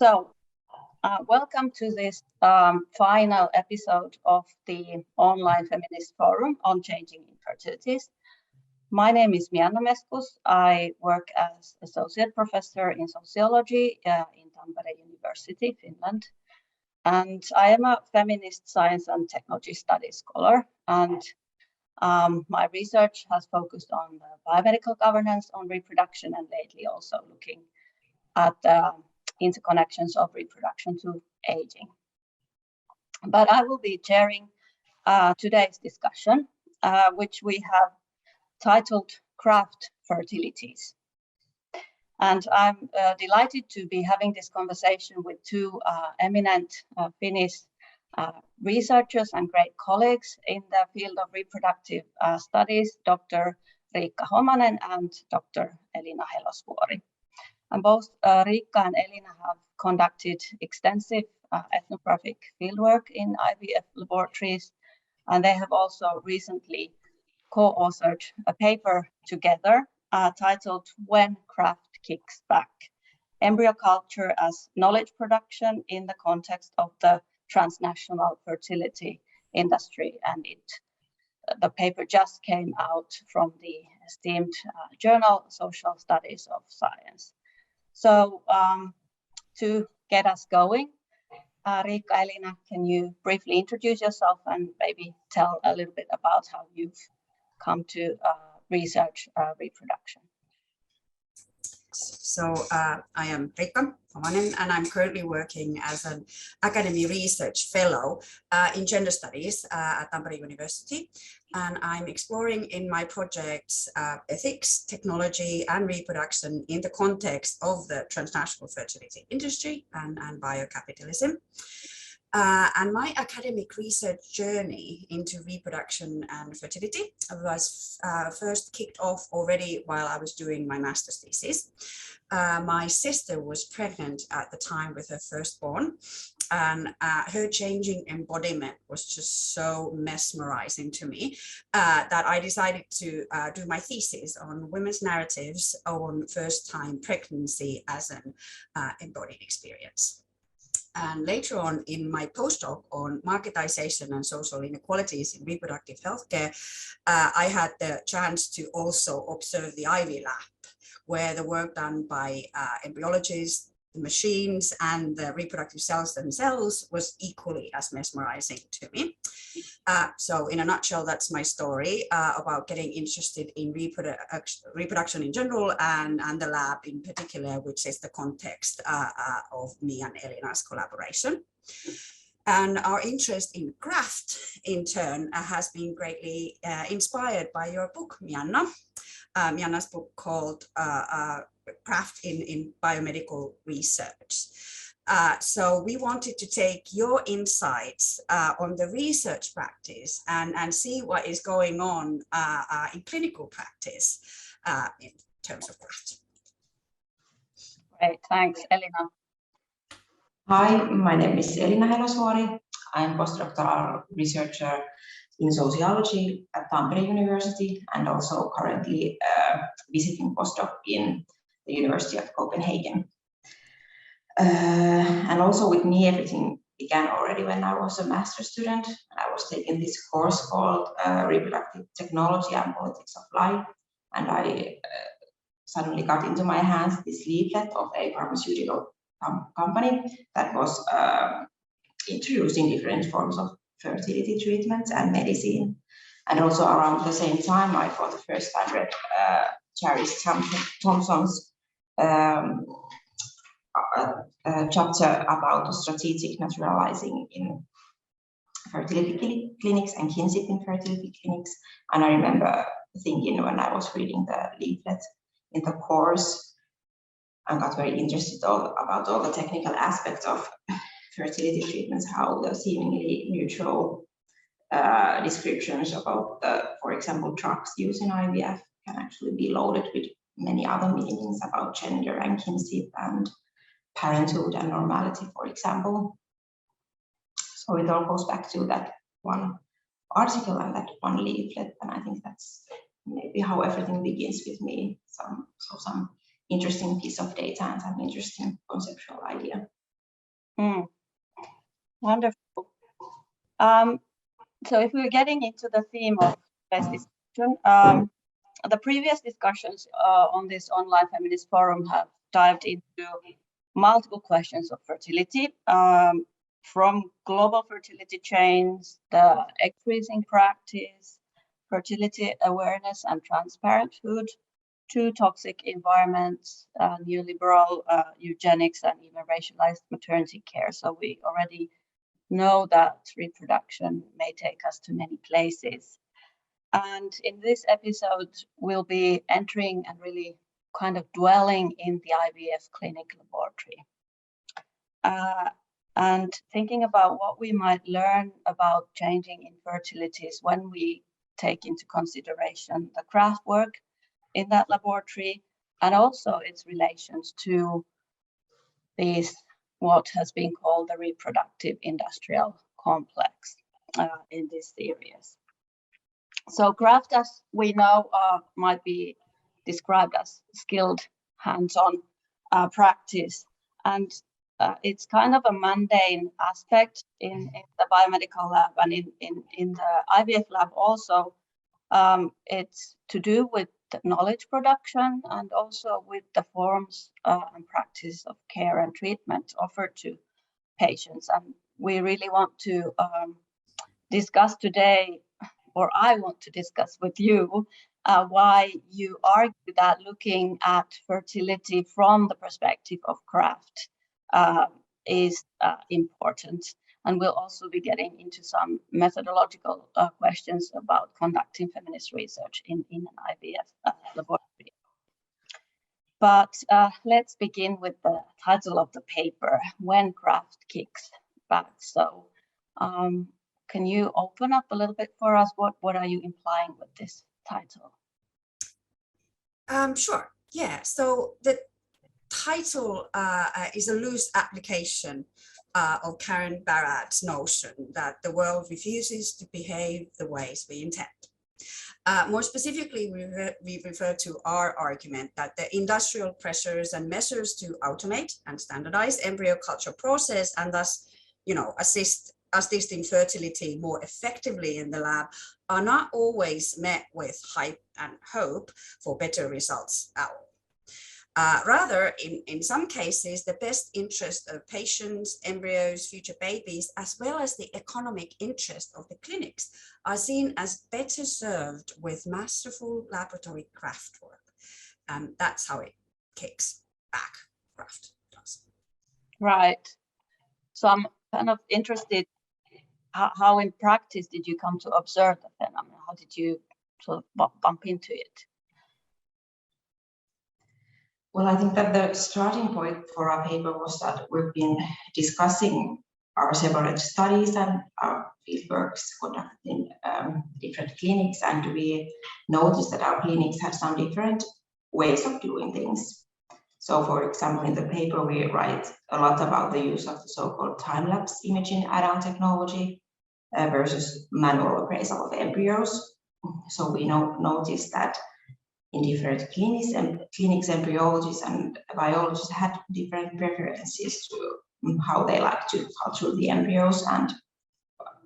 So, welcome to this final episode of the online feminist forum on changing infertilities. My name is Mianna Meskus. I work as associate professor in sociology in Tampere University, Finland. And I am a feminist science and technology studies scholar. And my research has focused on biomedical governance, on reproduction, and lately also looking at interconnections of reproduction to aging. But I will be chairing today's discussion, which we have titled Craft Fertilities. And I'm delighted to be having this conversation with two eminent Finnish researchers and great colleagues in the field of reproductive studies, Dr. Riikka Homanen and Dr. Elina Helosvuori. And both Riikka and Elina have conducted extensive ethnographic fieldwork in IVF laboratories, and they have also recently co-authored a paper together titled When Craft Kicks Back, Embryo Culture as Knowledge Production in the Context of the Transnational Fertility Industry. And the paper just came out from the esteemed journal Social Studies of Science. So to get us going, Riikka, Elina, can you briefly introduce yourself and maybe tell a little bit about how you've come to research reproduction? So I am Riikka Homanen, and I'm currently working as an academy research fellow in gender studies at Tampere University. And I'm exploring in my projects ethics, technology, and reproduction in the context of the transnational fertility industry and biocapitalism. And my academic research journey into reproduction and fertility was first kicked off already while I was doing my master's thesis. My sister was pregnant at the time with her firstborn, and her changing embodiment was just so mesmerizing to me that I decided to do my thesis on women's narratives on first-time pregnancy as an embodied experience. And later on in my postdoc on marketization and social inequalities in reproductive healthcare, I had the chance to also observe the Ivy Lab, where the work done by embryologists, the machines, and the reproductive cells themselves was equally as mesmerizing to me. So in a nutshell, that's my story about getting interested in reproduction in general and the lab in particular, which is the context of me and Elina's collaboration. And our interest in craft, in turn, has been greatly inspired by your book, Mianna. Mianna's book called Craft in Biomedical Research. So we wanted to take your insights on the research practice and see what is going on in clinical practice in terms of craft. Great, thanks, Elina. Hi, my name is Elina Helosvuori. I'm postdoctoral researcher in sociology at Tampere University and also currently visiting postdoc in the University of Copenhagen. And also with me, everything began already when I was a master's student. I was taking this course called Reproductive Technology and Politics of Life, and I suddenly got into my hands this leaflet of a pharmaceutical company that was introducing different forms of fertility treatments and medicine. And also around the same time, I for the first time read Charis Thompson's chapter about strategic naturalizing in fertility clinics and kinship in fertility clinics. And I remember thinking when I was reading the leaflet in the course, I got very interested about all the technical aspects of fertility treatments, how the seemingly neutral descriptions about, for example, drugs used in IVF can actually be loaded with many other meanings about gender and kinship and parenthood and normality, for example. So it all goes back to that one article and that one leaflet, and I think that's maybe how everything begins with me. Some interesting piece of data and some interesting conceptual idea. Wonderful. So if we're getting into the theme of today's discussion, the previous discussions on this online feminist forum have dived into multiple questions of fertility, from global fertility chains, the increasing practice, fertility awareness and transparenthood, to toxic environments, neoliberal eugenics, and even racialized maternity care. So we already know that reproduction may take us to many places. And in this episode, we'll be entering and really kind of dwelling in the IVF clinic laboratory. And thinking about what we might learn about changing infertilities when we take into consideration the craftwork in that laboratory, and also its relations to these, what has been called the reproductive industrial complex in these theories. So craft, as we know, might be described as skilled hands-on practice, and it's kind of a mundane aspect in the biomedical lab and in the IVF lab also. It's to do with knowledge production and also with the forms and practice of care and treatment offered to patients. And we really want to discuss today, or I want to discuss with you, why you argue that looking at fertility from the perspective of craft is important. And we'll also be getting into some methodological questions about conducting feminist research in an IVF laboratory. But let's begin with the title of the paper, When Craft Kicks Back. So can you open up a little bit for us? What are you implying with this title? Sure. Yeah. So the title is a loose application of Karen Barrett's notion that the world refuses to behave the ways we intend. More specifically, we refer to our argument that the industrial pressures and measures to automate and standardize embryo culture process and thus, assisting fertility more effectively in the lab are not always met with hype and hope for better results at all. Rather, in some cases, the best interest of patients, embryos, future babies, as well as the economic interest of the clinics are seen as better served with masterful laboratory craftwork. And that's how it kicks back, craft does. Right. So I'm kind of interested, how in practice did you come to observe the phenomenon? How did you sort of bump into it? Well, I think that the starting point for our paper was that we've been discussing our separate studies and our fieldworks conducted in different clinics, and we noticed that our clinics have some different ways of doing things. So, for example, in the paper, we write a lot about the use of the so-called time-lapse imaging add-on technology versus manual appraisal of embryos. So we noticed that in different clinics, embryologists and biologists had different preferences to how they like to culture the embryos and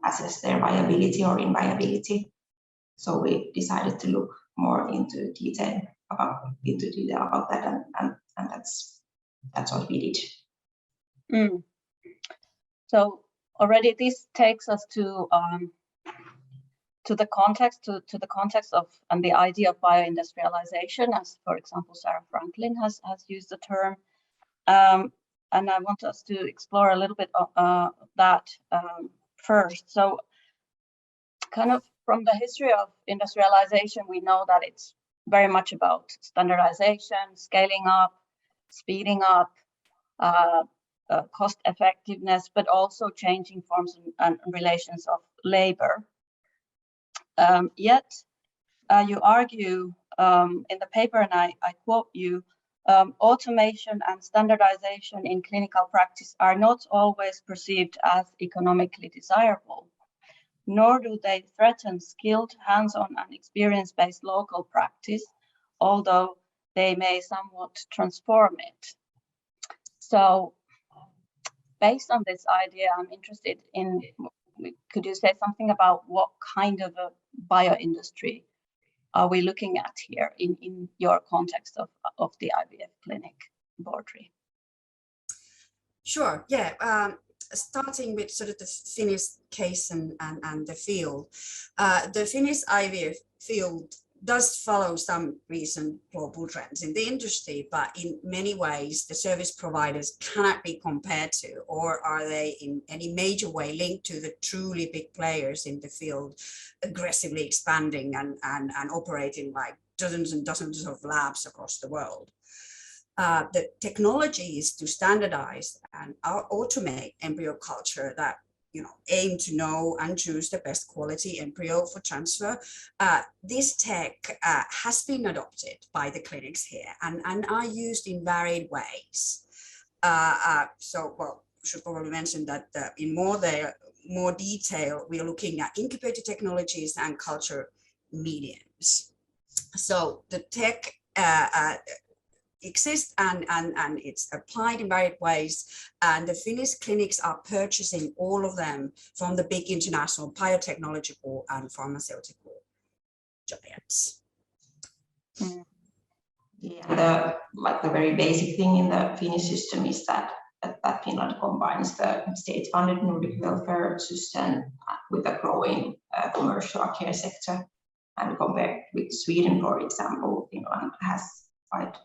assess their viability or inviability. So we decided to look more into detail about that, and that's what we did. So already this takes us to the context of and the idea of bioindustrialization, as for example Sarah Franklin has used the term, and I want us to explore a little bit of that first. So kind of from the history of industrialization, we know that it's very much about standardization, scaling up, speeding up, cost effectiveness, but also changing forms and relations of labor. Yet you argue in the paper, and I quote you, automation and standardization in clinical practice are not always perceived as economically desirable, nor do they threaten skilled, hands-on and experience-based local practice, although they may somewhat transform it. So based on this idea, I'm interested in, could you say something about what kind of a bioindustry are we looking at here in your context of the IVF clinic, Bortri? Sure, yeah. Starting with sort of the Finnish case and the field. The Finnish IVF field does follow some recent global trends in the industry, but in many ways, the service providers cannot be compared to, or are they in any major way linked to the truly big players in the field, aggressively expanding and operating like dozens and dozens of labs across the world. The technology is to standardize and automate embryo culture that aim to know and choose the best quality embryo for transfer. This tech has been adopted by the clinics here and are used in varied ways. Should probably mention that in more detail, we are looking at incubator technologies and culture mediums. So the tech exists and it's applied in varied ways, and the Finnish clinics are purchasing all of them from the big international biotechnological and pharmaceutical giants. Yeah, the very basic thing in the Finnish system is that Finland combines the state-funded Nordic welfare system with a growing commercial care sector. And compared with Sweden, for example, Finland has quite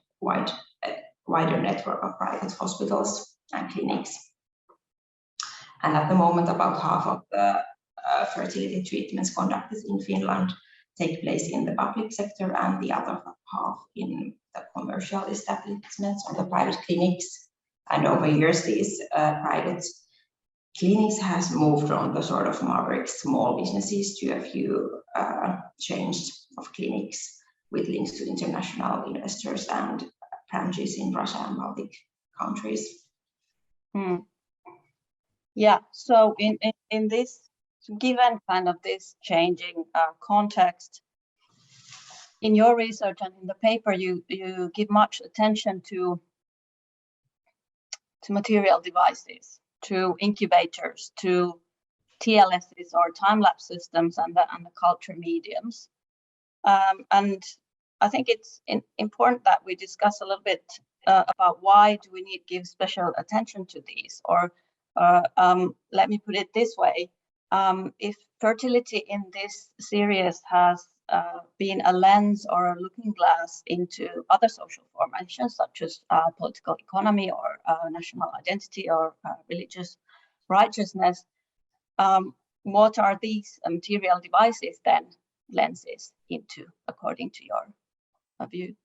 wider network of private hospitals and clinics. And at the moment, about half of the fertility treatments conducted in Finland take place in the public sector and the other half in the commercial establishments or the private clinics. And over years, these private clinics has moved from the sort of maverick small businesses to a few chains of clinics with links to international investors and branches in Russia and Baltic countries. Yeah, so in this, given kind of this changing context, in your research and in the paper, you give much attention to material devices, to incubators, to TLSs or time-lapse systems and the culture mediums. And I think it's important that we discuss a little bit about why do we need to give special attention to these, or let me put it this way, if fertility in this series has been a lens or a looking glass into other social formations such as political economy or national identity or religious righteousness, what are these material devices then lenses into, according to your view?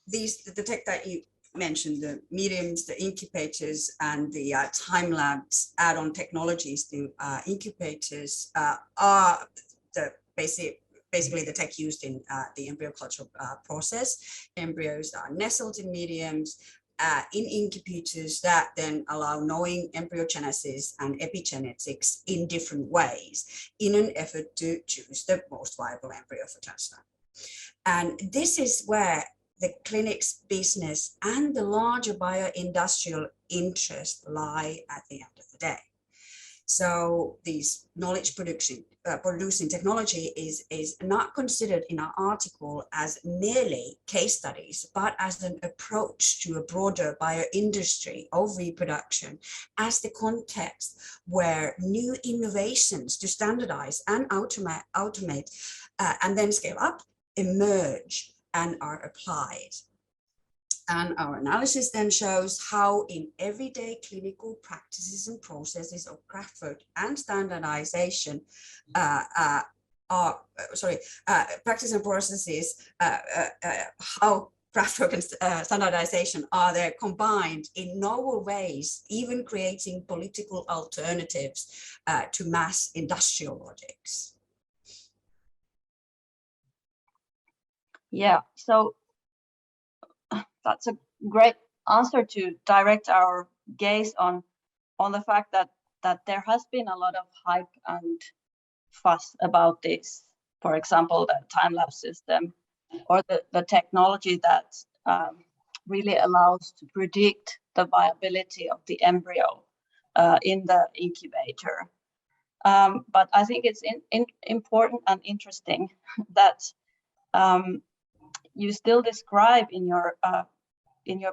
The tech that you mentioned, the mediums, the incubators, and the time-lapse add-on technologies to incubators are basically the tech used in the embryo culture process. Embryos are nestled in mediums in incubators that then allow knowing embryogenesis and epigenetics in different ways in an effort to choose the most viable embryo for transfer. And this is where the clinic's business and the larger bioindustrial interests lie at the end of the day. So these knowledge producing technology is not considered in our article as merely case studies, but as an approach to a broader bioindustry of reproduction as the context where new innovations to standardize and automate and then scale up emerge and are applied. And our analysis then shows how in everyday clinical practices and processes of craftwork and standardization practice and processes, how craftwork and standardization are there combined in novel ways, even creating political alternatives to mass industrial logics. Yeah, so that's a great answer to direct our gaze on the fact that there has been a lot of hype and fuss about this. For example, the time-lapse system or the technology that really allows to predict the viability of the embryo in the incubator. But I think it's important and interesting that you still describe in your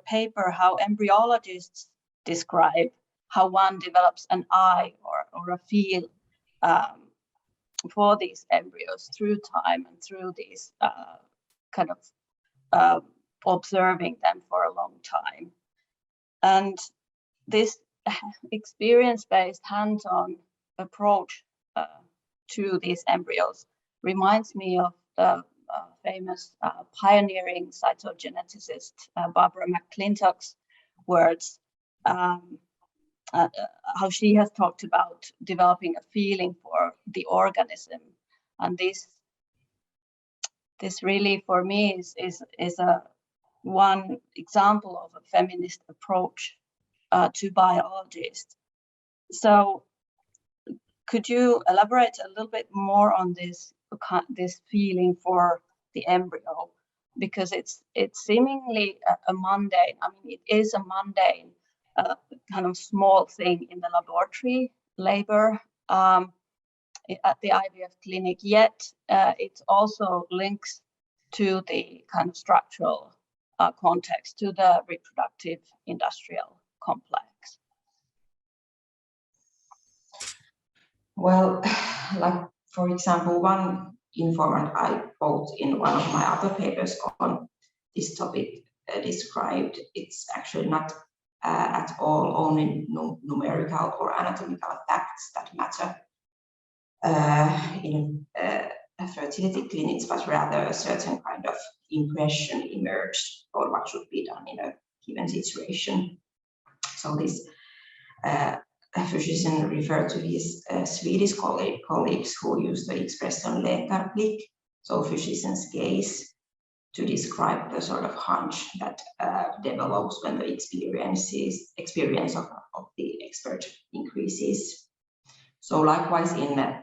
paper how embryologists describe how one develops an eye or a feel for these embryos through time and through these kind of observing them for a long time. And this experience-based hands-on approach to these embryos reminds me of the famous pioneering cytogeneticist Barbara McClintock's words, how she has talked about developing a feeling for the organism. And this really, for me, is a one example of a feminist approach to biologists. So could you elaborate a little bit more on this feeling for the embryo? Because it's seemingly a mundane, I mean, it is a mundane kind of small thing in the laboratory labor at the IVF clinic, yet it also links to the kind of structural context, to the reproductive industrial complex. Well, like, for example, one informant I quote in one of my other papers on this topic described it's actually not at all only numerical or anatomical facts that matter in fertility clinics, but rather a certain kind of impression emerged or what should be done in a given situation. So this physician referred to his Swedish colleagues who used the expression läkarblick, so physician's gaze, to describe the sort of hunch that develops when the experience of the expert increases. So likewise in the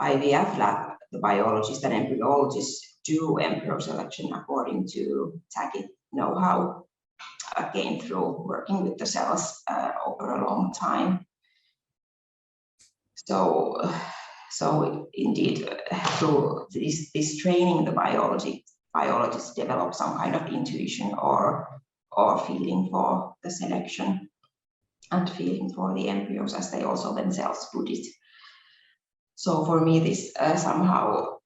IVF lab, the biologists and embryologists do embryo selection according to tacit know-how gained through working with the cells over a long time. So indeed, through this training, the biologists develop some kind of intuition or feeling for the selection and feeling for the embryos, as they also themselves put it. So for me, this somehow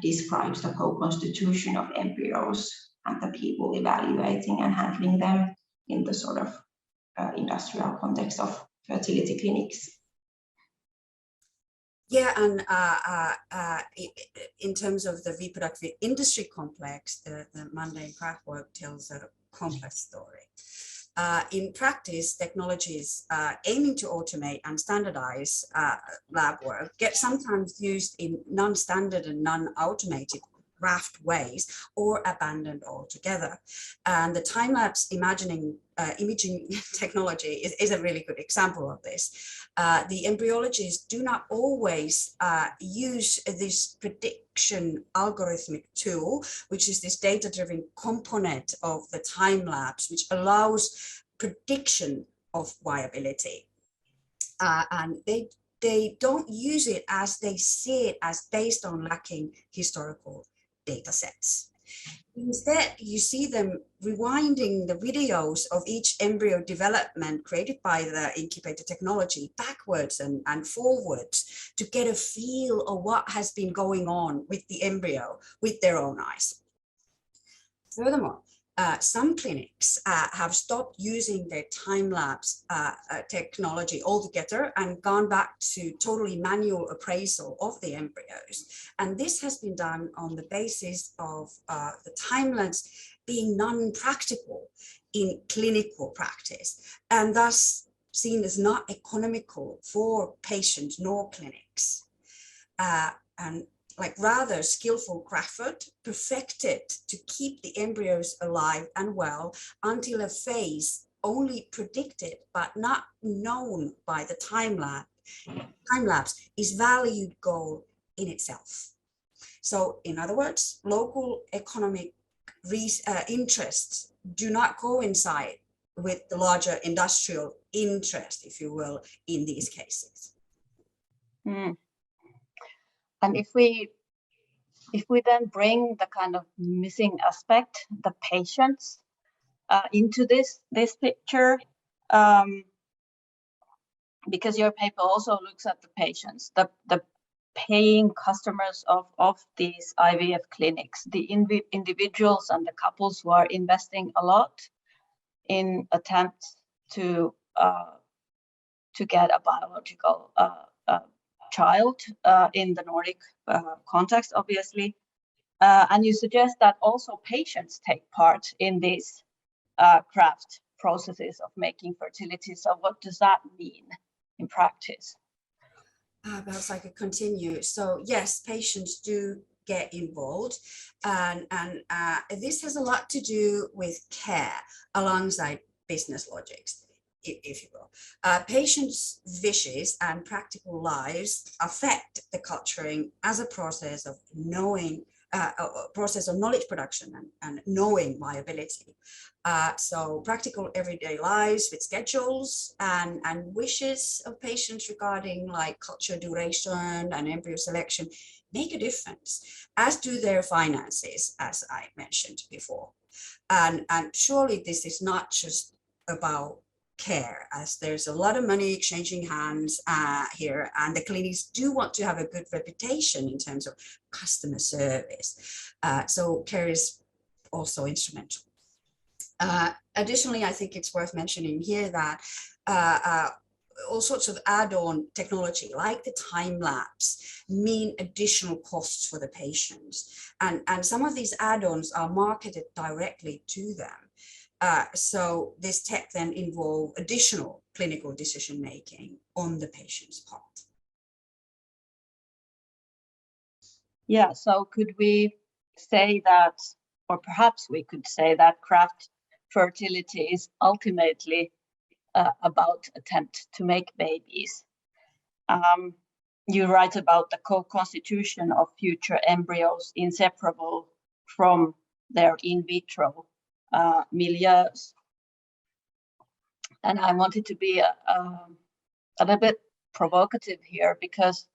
describes the co-constitution of embryos and the people evaluating and handling them in the sort of industrial context of fertility clinics. Yeah, and in terms of the reproductive industry complex, the mundane craftwork tells a complex story. In practice, technologies aiming to automate and standardize lab work get sometimes used in non-standard and non-automated craft ways or abandoned altogether. And the time-lapse imaging technology is a really good example of this. The embryologists do not always use this prediction algorithmic tool, which is this data-driven component of the time-lapse, which allows prediction of viability. And they don't use it as they see it as based on lacking historical data sets. Instead, you see them rewinding the videos of each embryo development created by the incubator technology backwards and forwards to get a feel of what has been going on with the embryo with their own eyes. Furthermore, some clinics have stopped using their time-lapse technology altogether and gone back to totally manual appraisal of the embryos. And this has been done on the basis of the time-lapse being non-practical in clinical practice, and thus seen as not economical for patients nor clinics. And like rather skillful craftwork perfected to keep the embryos alive and well until a phase only predicted but not known by the time-lapse is valued goal in itself. So in other words, local economic interests do not coincide with the larger industrial interest, if you will, in these cases. Mm. And if we then bring the kind of missing aspect, the patients, into this picture, because your paper also looks at the patients, the paying customers of these IVF clinics, the individuals and the couples who are investing a lot in attempts to get a biological child in the Nordic context, obviously. And you suggest that also patients take part in these craft processes of making fertility. So what does that mean in practice? Perhaps I could continue. So yes, patients do get involved, and this has a lot to do with care alongside business logics, if you will. Patients' wishes and practical lives affect the culturing as a process of knowing, a process of knowledge production and knowing viability. So practical everyday lives with schedules and wishes of patients regarding like culture duration and embryo selection make a difference, as do their finances, as I mentioned before. And surely this is not just about care, as there's a lot of money exchanging hands here, and the clinics do want to have a good reputation in terms of customer service. So care is also instrumental. Additionally, I think it's worth mentioning here that all sorts of add-on technology like the time lapse mean additional costs for the patients, and some of these add-ons are marketed directly to them. So this tech then involve additional clinical decision making on the patient's part. Yeah, so could we say that, or perhaps we could say that craft fertility is ultimately about attempt to make babies. You write about the co-constitution of future embryos inseparable from their in vitro milieus. And I wanted to be a little bit provocative here, because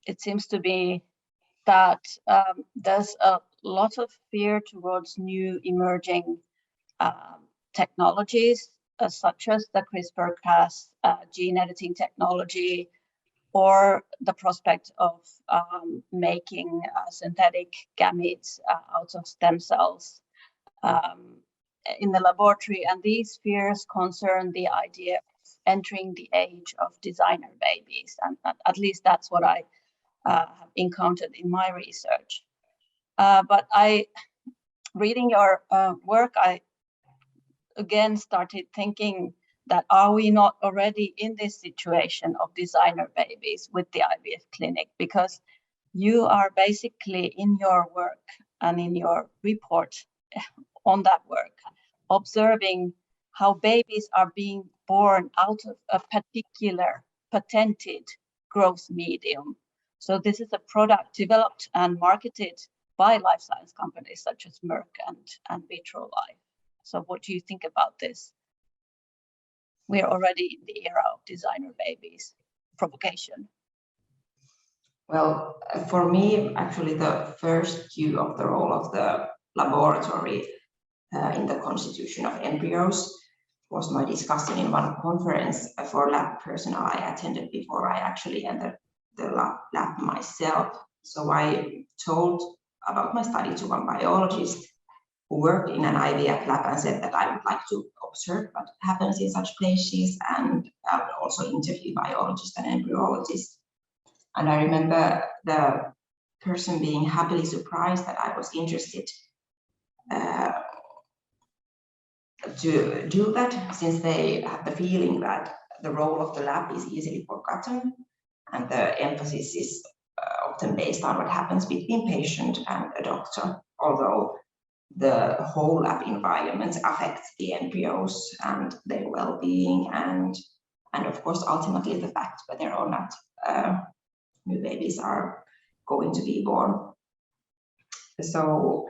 it seems to be that there's a lot of fear towards new emerging technologies, such as the CRISPR-Cas gene editing technology, or the prospect of making synthetic gametes out of stem cells in the laboratory. And these fears concern the idea of entering the age of designer babies. And at least that's what I have encountered in my research. But reading your work, I again started thinking that, are we not already in this situation of designer babies with the IVF clinic? Because you are basically in your work and in your report on that work, observing how babies are being born out of a particular patented growth medium. So this is a product developed and marketed by life science companies such as Merck and Vitrolife. So what do you think about this? We're already in the era of designer babies. Provocation. Well, for me, actually, the first cue of the role of the laboratory in the constitution of embryos was my discussion in one conference for lab personnel I attended before I actually entered the lab myself. So I told about my study to one biologist who worked in an IVF lab and said that I would like to observe what happens in such places, and I would also interview biologists and embryologists. And I remember the person being happily surprised that I was interested to do that, since they have the feeling that the role of the lab is easily forgotten, and the emphasis is often based on what happens between patient and a doctor, although the whole lab environment affects the embryos and their well-being, and of course ultimately the fact whether or not new babies are going to be born. So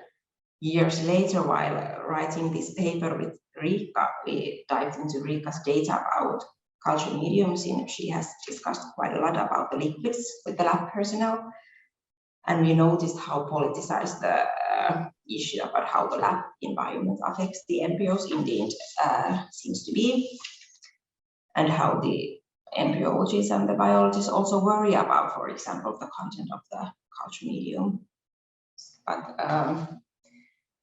years later, while writing this paper with Riikka, we dived into Riikka's data about culture mediums. She has discussed quite a lot about the liquids with the lab personnel. And we noticed how politicized the issue about how the lab environment affects the embryos indeed seems to be, and how the embryologists and the biologists also worry about, for example, the content of the culture medium. But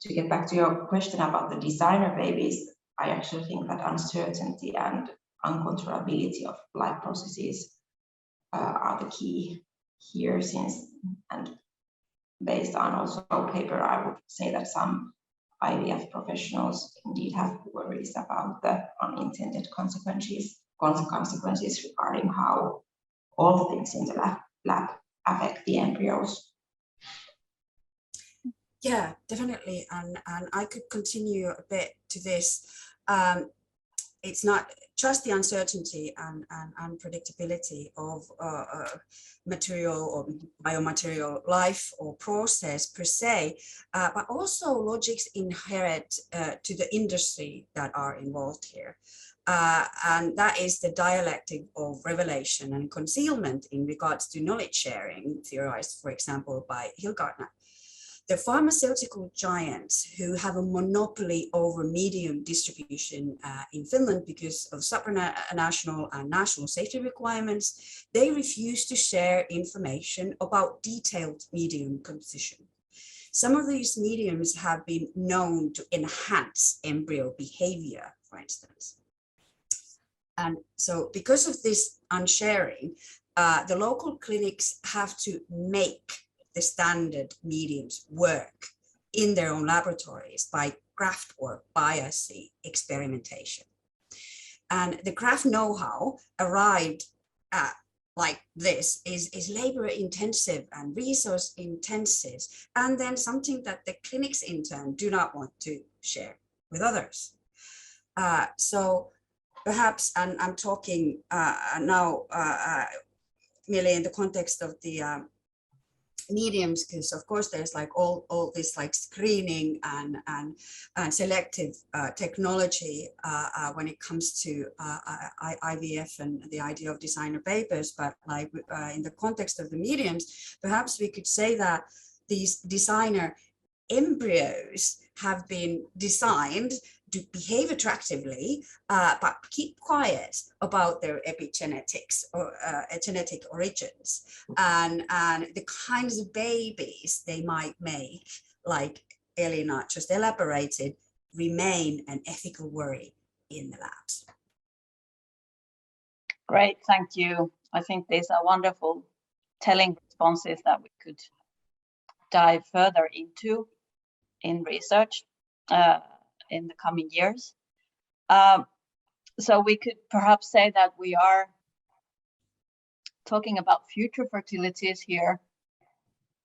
to get back to your question about the designer babies, I actually think that uncertainty and uncontrollability of life processes are the key here, and based on also a paper, I would say that some IVF professionals indeed have worries about the unintended consequences regarding how all the things in the lab affect the embryos. Yeah, definitely, and I could continue a bit to this. It's not just the uncertainty and unpredictability of material or biomaterial life or process per se, but also logics inherent to the industry that are involved here. And that is the dialectic of revelation and concealment in regards to knowledge sharing, theorized, for example, by Hilgardner. The pharmaceutical giants who have a monopoly over medium distribution in Finland because of supranational and national safety requirements, they refuse to share information about detailed medium composition. Some of these mediums have been known to enhance embryo behavior, for instance. And so because of this unsharing, the local clinics have to make the standard mediums work in their own laboratories by craftwork, biopsy, experimentation. And the craft know-how arrived at like this is labor intensive and resource intensive, and then something that the clinics in turn do not want to share with others. So perhaps, and I'm talking now merely in the context of the mediums, because of course there's like all this like screening and selective technology when it comes to IVF and the idea of designer papers, but like in the context of the mediums, perhaps we could say that these designer embryos have been designed to behave attractively, but keep quiet about their epigenetics or genetic origins, and the kinds of babies they might make, like Elina just elaborated, remain an ethical worry in the labs. Great, thank you. I think these are wonderful telling responses that we could dive further into in research in the coming years. So we could perhaps say that we are talking about future fertilities here,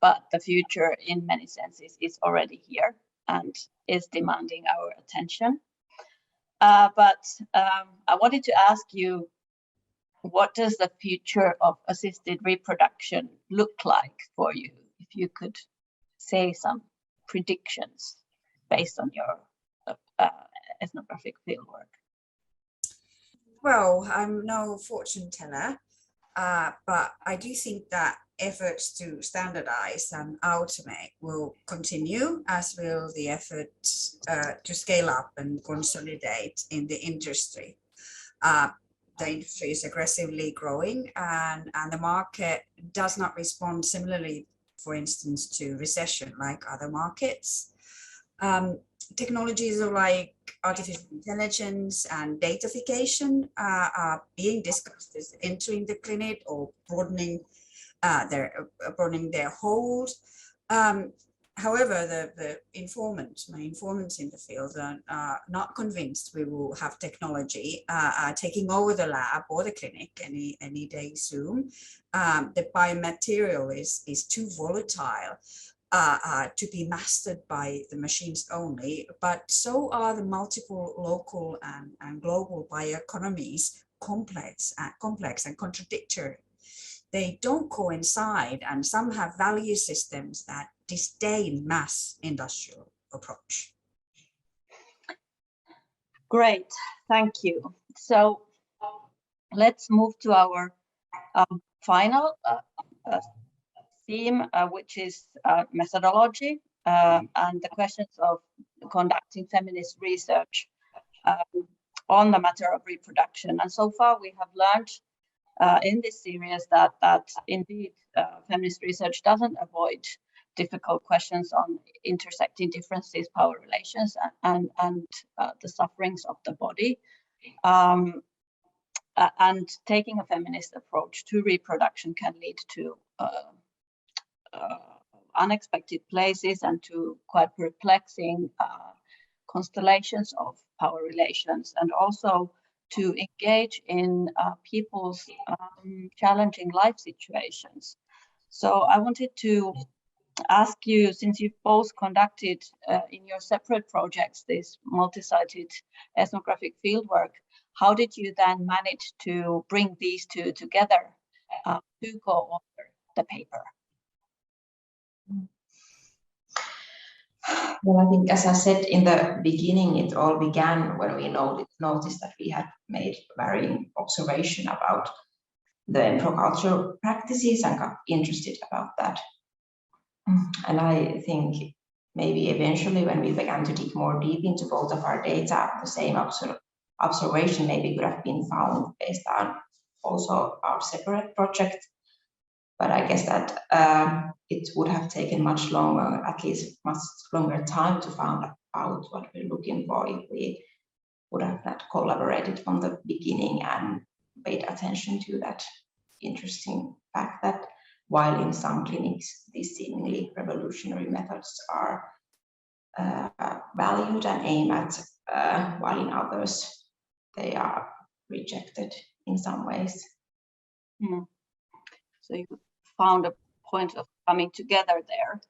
but the future in many senses is already here and is demanding our attention. But I wanted to ask you, what does the future of assisted reproduction look like for you? If you could say some predictions based on your ethnographic fieldwork. Well, I'm no fortune teller, but I do think that efforts to standardize and automate will continue, as will the efforts to scale up and consolidate in the industry. The industry is aggressively growing, and the market does not respond similarly, for instance, to recession like other markets. Technologies like artificial intelligence and datafication are being discussed as entering the clinic or broadening their hold. However, my informants in the field are not convinced we will have technology taking over the lab or the clinic any day soon. The biomaterial is too volatile to be mastered by the machines only, but so are the multiple local and global bioeconomies complex and contradictory. They don't coincide, and some have value systems that disdain mass industrial approach. Great, thank you. So let's move to our final theme, which is methodology and the questions of conducting feminist research on the matter of reproduction. And so far we have learned in this series that indeed feminist research doesn't avoid difficult questions on intersecting differences, power relations, and the sufferings of the body. And taking a feminist approach to reproduction can lead to unexpected places and to quite perplexing constellations of power relations, and also to engage in people's challenging life situations. So I wanted to ask you, since you've both conducted in your separate projects this multi-sited ethnographic fieldwork, how did you then manage to bring these two together to co-author the paper? Well, I think, as I said in the beginning, it all began when we noticed that we had made varying observation about the embryo cultural practices and got interested about that. And I think maybe eventually, when we began to dig more deep into both of our data, the same observation maybe could have been found based on also our separate project. But I guess that it would have taken much longer, at least much longer time to find out what we're looking for if we would have not collaborated from the beginning and paid attention to that interesting fact that while in some clinics these seemingly revolutionary methods are valued and aimed at, while in others they are rejected in some ways. So you found a point of coming together there.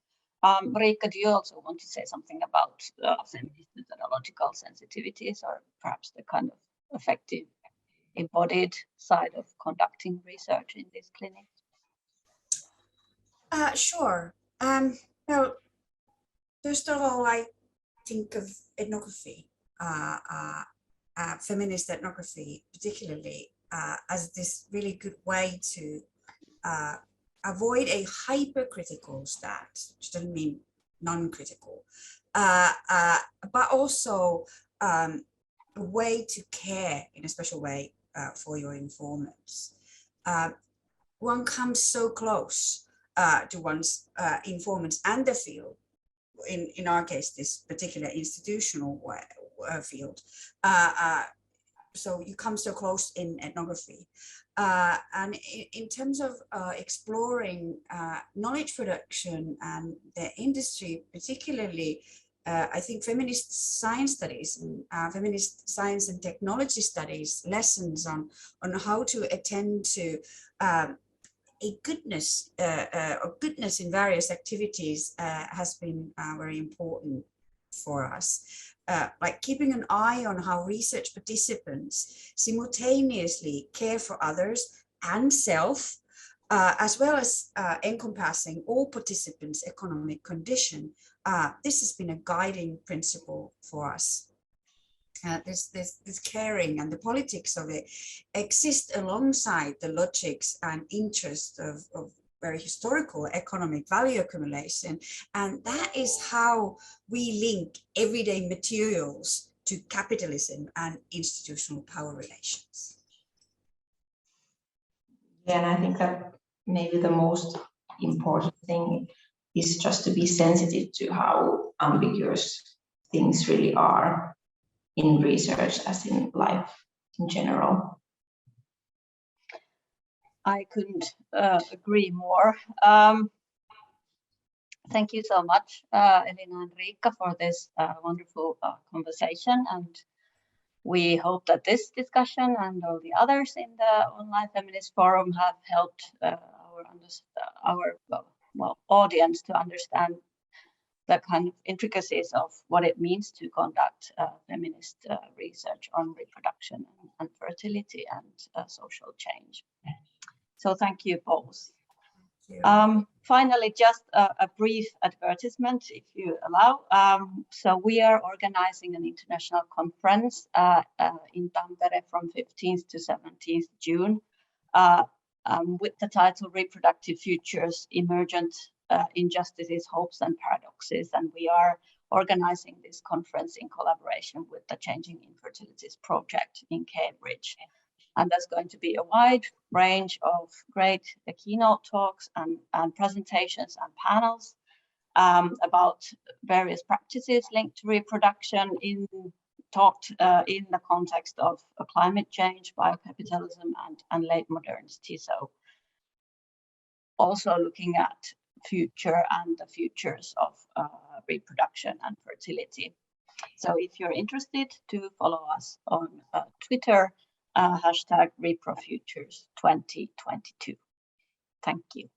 Riikka, do you also want to say something about feminist methodological sensitivities, or perhaps the kind of effective embodied side of conducting research in these clinics? Sure. Well, first of all, I think of ethnography, feminist ethnography particularly, as this really good way to avoid a hypercritical stance, which doesn't mean non-critical, but also a way to care in a special way for your informants. One comes so close to one's informants and the field, in our case, this particular institutional field. So you come so close in ethnography. And in terms of exploring knowledge production and the industry, particularly, I think feminist science studies and feminist science and technology studies lessons on how to attend to a goodness in various activities has been very important for us. Like keeping an eye on how research participants simultaneously care for others and self, as well as encompassing all participants' economic condition. This has been a guiding principle for us. This caring and the politics of it exist alongside the logics and interests of very historical economic value accumulation. And that is how we link everyday materials to capitalism and institutional power relations. Yeah, and I think that maybe the most important thing is just to be sensitive to how ambiguous things really are in research as in life in general. I couldn't agree more. Thank you so much, Elina and Riikka, for this wonderful conversation. And we hope that this discussion and all the others in the online feminist forum have helped our audience to understand the kind of intricacies of what it means to conduct feminist research on reproduction and fertility and social change. So thank you both. Finally, just a brief advertisement, if you allow. So we are organizing an international conference in Tampere from 15th to 17th June with the title Reproductive Futures, Emergent Injustices, Hopes and Paradoxes. And we are organizing this conference in collaboration with the Changing Infertilities project in Cambridge. And there's going to be a wide range of great keynote talks and presentations and panels about various practices linked to reproduction in the context of climate change, biocapitalism, and late modernity. So also looking at future and the futures of reproduction and fertility. So if you're interested, to follow us on Twitter, #ReproFutures2022. Thank you.